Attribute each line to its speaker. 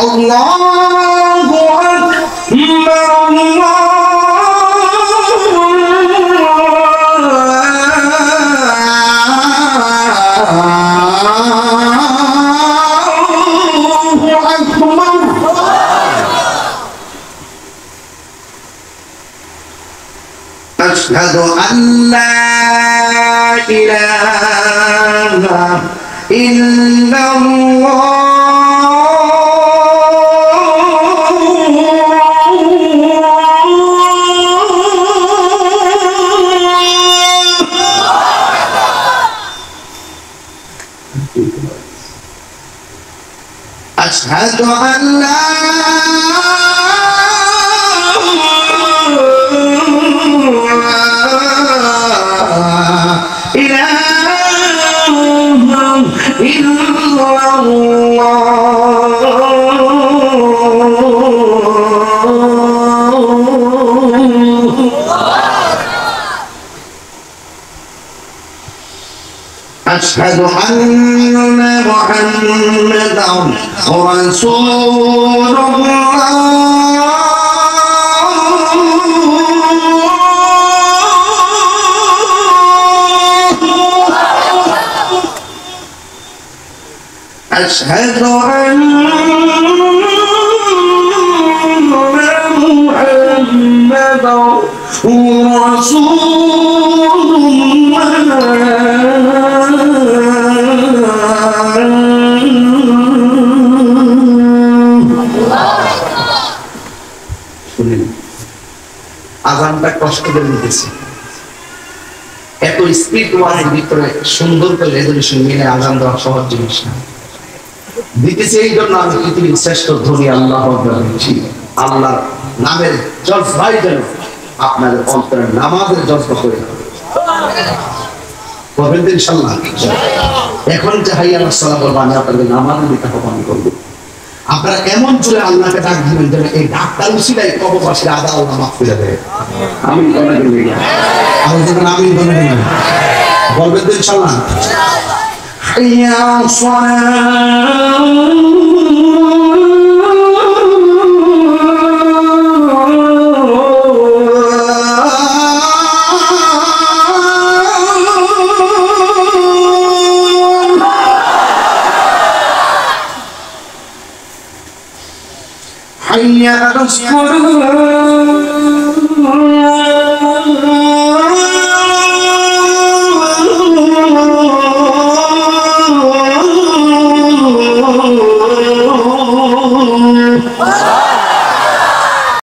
Speaker 1: আল্লাহু আকবার أشهد أن لا إله إلا الله أشهد أن لا أشهد أن محمدا رسول الله أشهد أن محمدا رسول আজানটা কষ্ট করে নিতেছে, এত স্পিড ওয়াজের ভিতরে সুন্দর করে রেজলিউশন মিলে আজান দেওয়া সহজ জিনিস না। দিতেছে এই জন্য আমি পৃথিবীর শ্রেষ্ঠ ধ্বনি আল্লাহ আল্লাহর নামের জজবাই যেন আপনাদের অন্তরের নামাজের জজবা করে বলবেন ইনশাআল্লাহ। এখন যে হাইয়া আলাস সালাত বলবো আমি আপনাদের নামাজের দিকে আহ্বান করবো। আপনারা এমন চলে আল্লাহকে ডাক দিবেন যেন এই ডাক্তার উসিলায় কবরবাসীর আদা আল্লাহ মাফ করে দেয়। আমিন বলে দিন, আমিন বলে দিন, বলবেন ইনশাআল্লাহ। হাইয়া حي على الصلاة